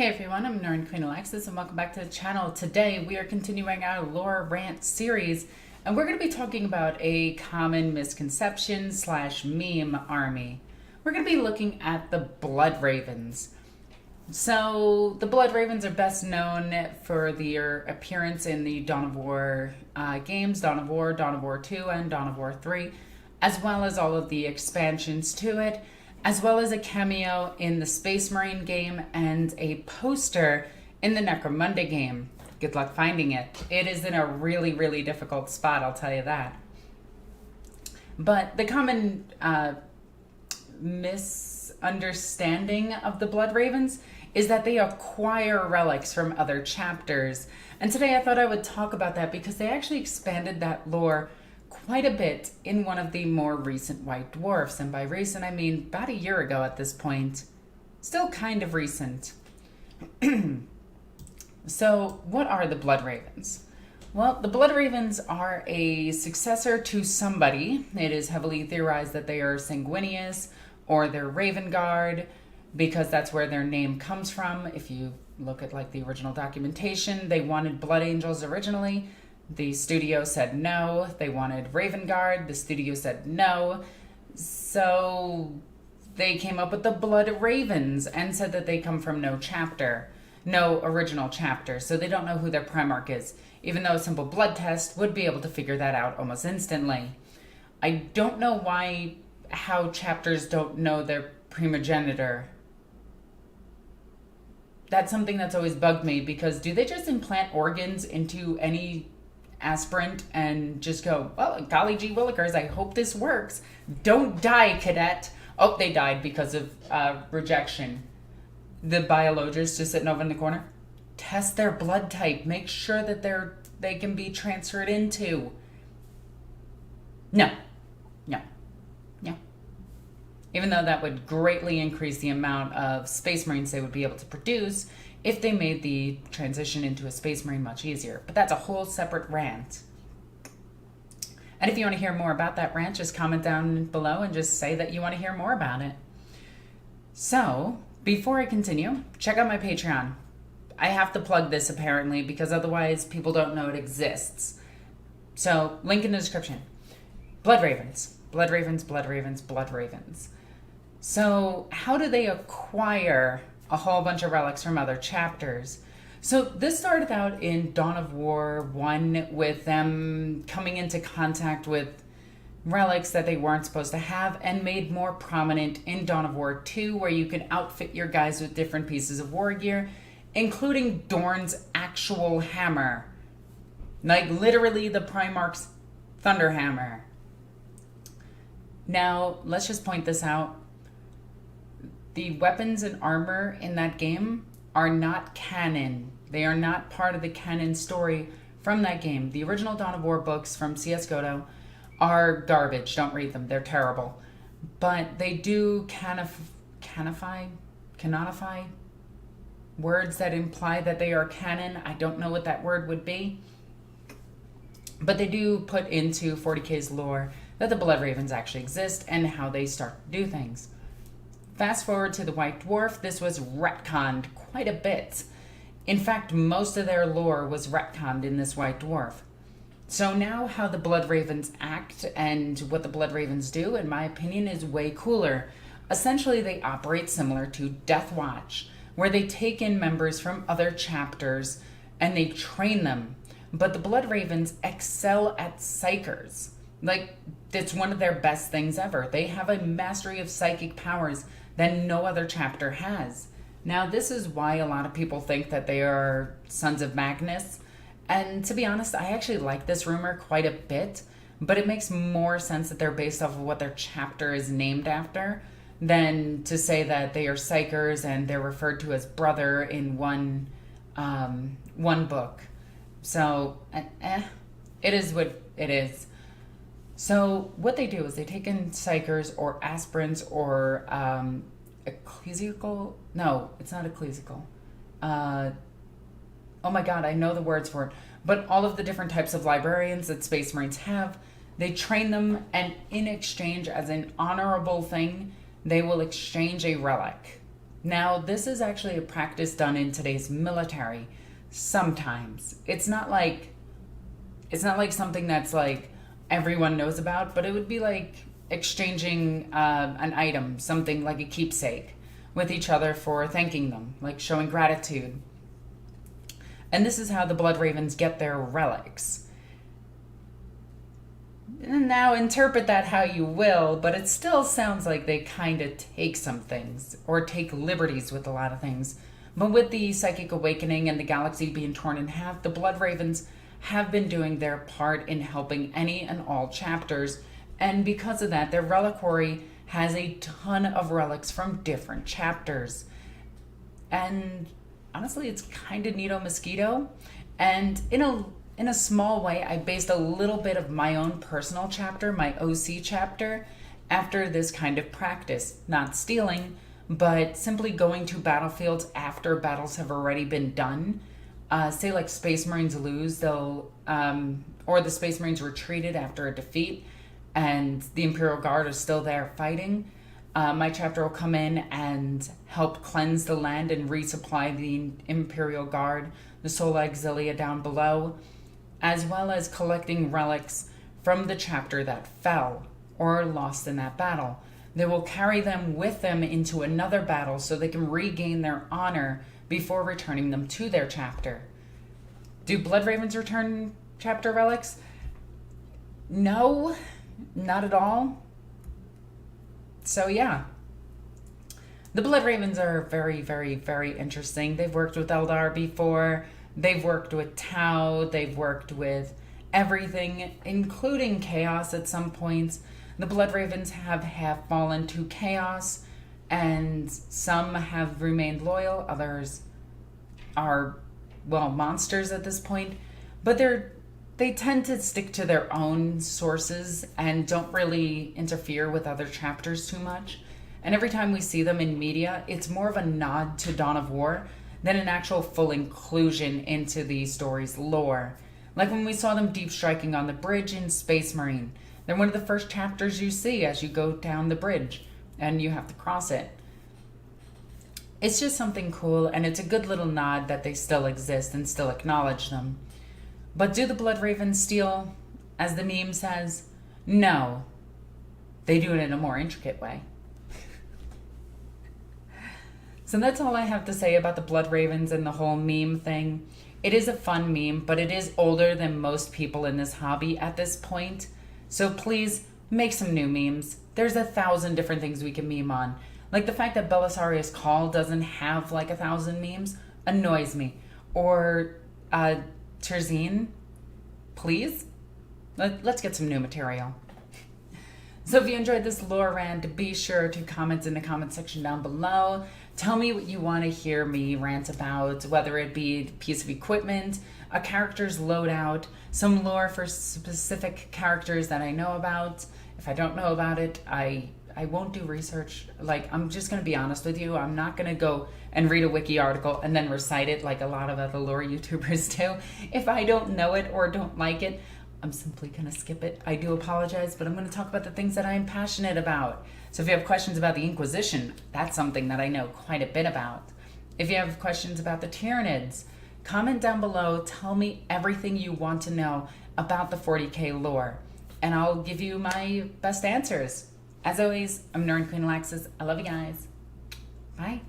Hey everyone, I'm Egoqueenalexis and welcome back to the channel. Today we are continuing our lore rant series and we're going to be talking about a common misconception slash meme army. We're going to be looking at the Blood Ravens. So the Blood Ravens are best known for their appearance in the Dawn of War games, Dawn of War 2, and Dawn of War 3, as well as all of the expansions to it, as well as a cameo in the Space Marine game and a poster in the Necromunda game. Good luck finding it. It is in a really, really difficult spot, I'll tell you that. But the common misunderstanding of the Blood Ravens is that they acquire relics from other chapters. And today I thought I would talk about that because they actually expanded that lore quite a bit in one of the more recent White Dwarfs. And by recent, I mean about a year ago at this point. Still kind of recent. So, what are the Blood Ravens? Well, the Blood Ravens are a successor to somebody. It is heavily theorized that they are Sanguinius or they're Raven Guard, because that's where their name comes from. If you look at like the original documentation, they wanted Blood Angels originally. The studio said no. They wanted Raven Guard. The studio said no. So they came up with the Blood Ravens and said that they come from no original chapter. So they don't know who their Primarch is, even though a simple blood test would be able to figure that out almost instantly. I don't know how chapters don't know their primogenitor. That's something that's always bugged me, because do they just implant organs into any aspirant and just go, well, golly gee willikers, I hope this works. Don't die, cadet. Oh, they died because of rejection. The biologists just sitting over in the corner. Test their blood type. Make sure that they can be transferred into. No. Even though that would greatly increase the amount of Space Marines they would be able to produce if they made the transition into a Space Marine much easier. But that's a whole separate rant. And if you want to hear more about that rant, just comment down below and just say that you want to hear more about it. So, before I continue, check out my Patreon. I have to plug this apparently, because otherwise people don't know it exists. So, link in the description. Blood Ravens. Blood Ravens, Blood Ravens, Blood Ravens. So, how do they acquire a whole bunch of relics from other chapters? So this started out in Dawn of War 1 with them coming into contact with relics that they weren't supposed to have, and made more prominent in Dawn of War 2, where you can outfit your guys with different pieces of war gear, including Dorn's actual hammer. Like literally the Primarch's Thunder Hammer. Now, let's just point this out. The weapons and armor in that game are not canon. They are not part of the canon story from that game. The original Dawn of War books from CS:GO are garbage. Don't read them. They're terrible. But they do canonify words that imply that they are canon. I don't know what that word would be. But they do put into 40K's lore that the Blood Ravens actually exist and how they start to do things. Fast forward to the White Dwarf, this was retconned quite a bit. In fact, most of their lore was retconned in this White Dwarf. So now how the Blood Ravens act and what the Blood Ravens do, in my opinion, is way cooler. Essentially, they operate similar to Death Watch, where they take in members from other chapters and they train them. But the Blood Ravens excel at psychers. Like, it's one of their best things ever. They have a mastery of psychic powers that no other chapter has. Now, this is why a lot of people think that they are Sons of Magnus. And to be honest, I actually like this rumor quite a bit, but it makes more sense that they're based off of what their chapter is named after than to say that they are psychers and they're referred to as brother in one book. So, it is what it is. So what they do is they take in psychers or aspirants or ecclesiastical. No, it's not ecclesiastical. Oh my God, I know the words for it. But all of the different types of librarians that Space Marines have, they train them, and in exchange, as an honorable thing, they will exchange a relic. Now, this is actually a practice done in today's military. Sometimes it's not like something that's like everyone knows about, but it would be like exchanging an item, something like a keepsake, with each other for thanking them, like showing gratitude. And this is how the Blood Ravens get their relics. Now, interpret that how you will, but it still sounds like they kind of take some things, or take liberties with a lot of things. But with the psychic awakening and the galaxy being torn in half, the Blood Ravens have been doing their part in helping any and all chapters, and because of that, their reliquary has a ton of relics from different chapters. And honestly, it's kind of neato mosquito. And in a small way, I based a little bit of my own personal chapter, my OC chapter, after this kind of practice. Not stealing, but simply going to battlefields after battles have already been done. Say like Space Marines lose, or the Space Marines retreated after a defeat, and the Imperial Guard is still there fighting. My chapter will come in and help cleanse the land and resupply the Imperial Guard, the Sola Auxilia down below, as well as collecting relics from the chapter that fell or lost in that battle. They will carry them with them into another battle so they can regain their honor before returning them to their chapter. Do Blood Ravens return chapter relics? No, not at all. So yeah. The Blood Ravens are very, very, very interesting. They've worked with Eldar before. They've worked with Tau. They've worked with everything, including Chaos at some points. The Blood Ravens have fallen to Chaos, and some have remained loyal. Others are, well, monsters at this point. But they tend to stick to their own sources and don't really interfere with other chapters too much. And every time we see them in media, it's more of a nod to Dawn of War than an actual full inclusion into the story's lore. Like when we saw them deep striking on the bridge in Space Marine. They're one of the first chapters you see as you go down the bridge and you have to cross it. It's just something cool, and it's a good little nod that they still exist and still acknowledge them. But do the Blood Ravens steal, as the meme says? No. They do it in a more intricate way. So that's all I have to say about the Blood Ravens and the whole meme thing. It is a fun meme, but it is older than most people in this hobby at this point. So please, make some new memes. There's 1,000 different things we can meme on. Like the fact that Belisarius Call doesn't have like 1,000 memes annoys me. Or Terzine, please? Let's get some new material. So if you enjoyed this lore rant, be sure to comment in the comment section down below. Tell me what you want to hear me rant about, whether it be a piece of equipment, a character's loadout, some lore for specific characters that I know about. If I don't know about it, I won't do research. Like, I'm just going to be honest with you. I'm not going to go and read a wiki article and then recite it like a lot of other lore YouTubers do. If I don't know it or don't like it, I'm simply going to skip it. I do apologize, but I'm going to talk about the things that I am passionate about. So if you have questions about the Inquisition, that's something that I know quite a bit about. If you have questions about the Tyranids, comment down below. Tell me everything you want to know about the 40k lore, and I'll give you my best answers. As always, I'm Egoqueenalexis. I love you guys. Bye.